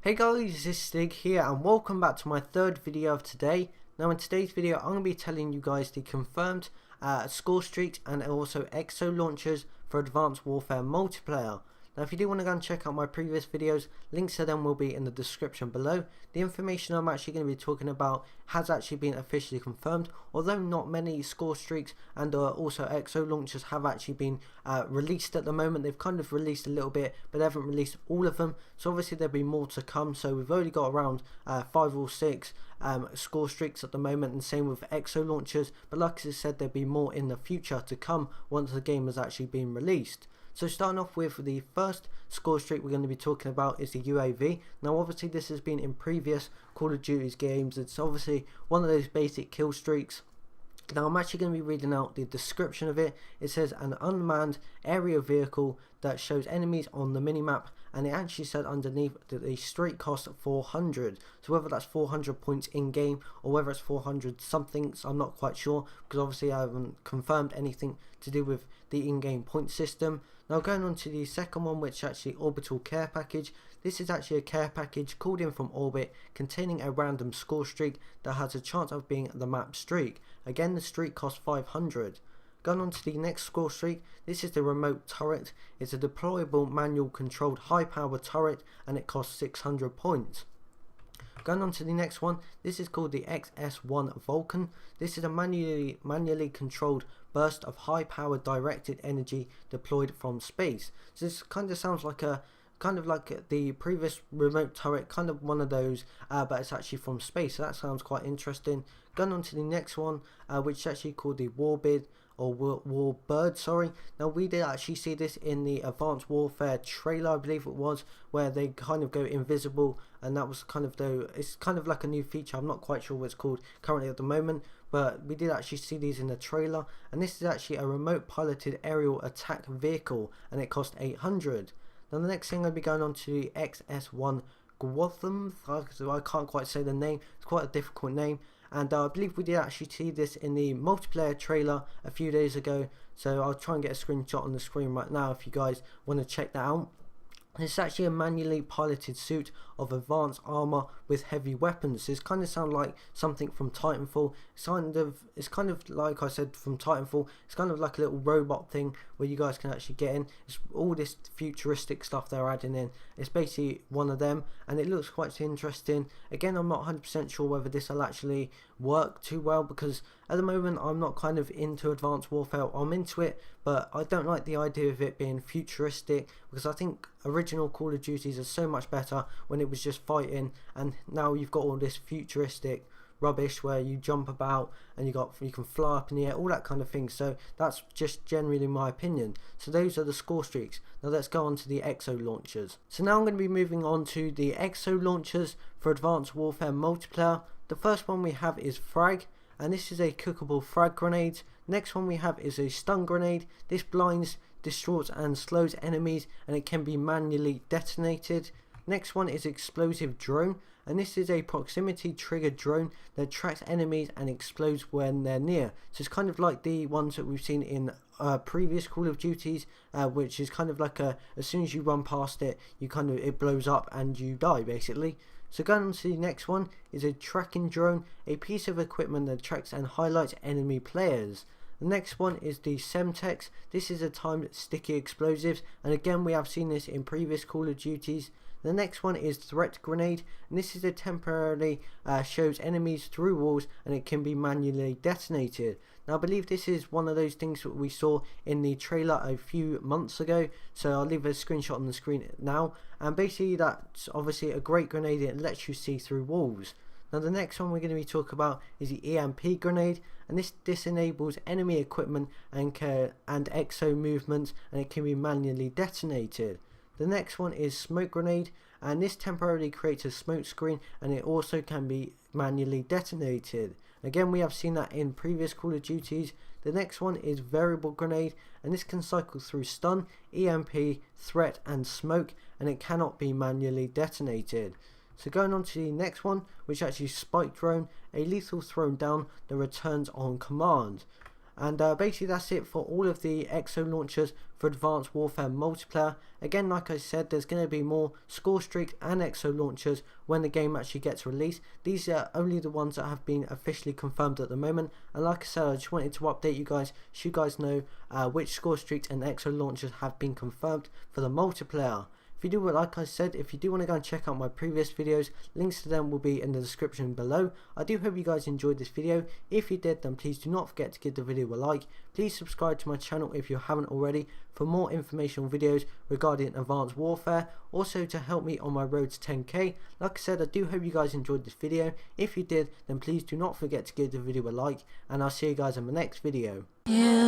Hey guys, this is Stig here and welcome back to my third video of today. Now in today's video I'm going to be telling you guys the confirmed Scorestreaks and also Exo launchers for Advanced Warfare multiplayer. Now if you do want to go and check out my previous videos, links to them will be in the description below. The information I'm actually going to be talking about has actually been officially confirmed, although not many Scorestreaks and also Exo launchers have actually been released at the moment. They've kind of released a little bit, but they haven't released all of them, so obviously there'll be more to come. So we've only got around 5 or 6 Scorestreaks at the moment, and same with Exo launchers, but like I said, there'll be more in the future to come once the game has actually been released. So starting off with the first Scorestreak we're going to be talking about is the UAV. Now obviously this has been in previous Call of Duty games. It's obviously one of those basic kill streaks. Now I'm actually going to be reading out the description of it. It says an unmanned aerial vehicle that shows enemies on the minimap, and it actually said underneath that the streak costs 400. So whether that's 400 points in game or whether it's 400 something, so I'm not quite sure, because obviously I haven't confirmed anything to do with the in-game point system. Now going on to the second one, which is actually Orbital care package. This is actually a care package called in from Orbit containing a random score streak that has a chance of being the map streak. Again, the streak costs 500. Going on to the next score streak, this is the remote turret. It's a deployable manual controlled high power turret and it costs 600 points. Going on to the next one, this is called the XS1 Vulcan. This is a manually controlled burst of high power directed energy deployed from space. So this kind of sounds like the previous remote turret, kind of one of those, but it's actually from space, so that sounds quite interesting. Going on to the next one, which is actually called the Warbird, or Warbird, sorry. Now we did actually see this in the Advanced Warfare trailer, I believe it was, where they kind of go invisible, and that was kind of it's kind of like a new feature. I'm not quite sure what it's called currently at the moment, but we did actually see these in the trailer, and this is actually a remote piloted aerial attack vehicle, and it cost 800. Now the next thing I'll be going on to the XS1 Goliath. I can't quite say the name, it's quite a difficult name, and I believe we did actually see this in the multiplayer trailer a few days ago, so I'll try and get a screenshot on the screen right now if you guys want to check that out. It's actually a manually piloted suit of advanced armor with heavy weapons. This kind of sounds like something from Titanfall. It's kind of like I said from Titanfall. It's kind of like a little robot thing where you guys can actually get in. It's all this futuristic stuff they're adding in. It's basically one of them, and it looks quite interesting. Again, I'm not 100% sure whether this will actually work too well, because at the moment I'm not kind of into Advanced Warfare. I'm into it, but I don't like the idea of it being futuristic, because I think original Call of Duties are so much better when it was just fighting, and now you've got all this futuristic rubbish where you jump about and you can fly up in the air, all that kind of thing. So that's just generally my opinion. So those are the score streaks. Now let's go on to the Exo launchers. So now I'm going to be moving on to the Exo launchers for Advanced Warfare multiplayer. The first one we have is Frag, and this is a cookable frag grenade. Next one we have is a stun grenade. This blinds, distorts and slows enemies, and it can be manually detonated. Next one is explosive drone, and this is a proximity triggered drone that tracks enemies and explodes when they're near. So it's kind of like the ones that we've seen in previous Call of Duties, which is kind of like as soon as you run past it, it blows up and you die basically. So going on to the next one is a tracking drone, a piece of equipment that tracks and highlights enemy players. The next one is the Semtex. This is a timed sticky explosives, and again we have seen this in previous Call of Duties. The next one is Threat Grenade, and this is a temporarily shows enemies through walls, and it can be manually detonated. Now I believe this is one of those things that we saw in the trailer a few months ago, so I'll leave a screenshot on the screen now, and basically that's obviously a great grenade. It lets you see through walls. Now the next one we're going to be talking about is the EMP Grenade, and this disenables enemy equipment and exo movements, and it can be manually detonated. The next one is Smoke Grenade, and this temporarily creates a smoke screen, and it also can be manually detonated. Again, we have seen that in previous Call of Duties. The next one is Variable Grenade, and this can cycle through stun, EMP, threat and smoke, and it cannot be manually detonated. So going on to the next one, which is actually Spike Drone, a lethal thrown down that returns on command. And basically that's it for all of the EXO launchers for Advanced Warfare multiplayer. Again, like I said, there's going to be more Scorestreaks and EXO launchers when the game actually gets released. These are only the ones that have been officially confirmed at the moment, and like I said, I just wanted to update you guys so you guys know which Scorestreaks and EXO launchers have been confirmed for the multiplayer. If you do, like I said, if you do want to go and check out my previous videos, links to them will be in the description below. I do hope you guys enjoyed this video. If you did, then please do not forget to give the video a like. Please subscribe to my channel if you haven't already for more informational videos regarding Advanced Warfare. Also to help me on my road to 10k. Like I said, I do hope you guys enjoyed this video. If you did, then please do not forget to give the video a like, and I'll see you guys in the next video. Yeah.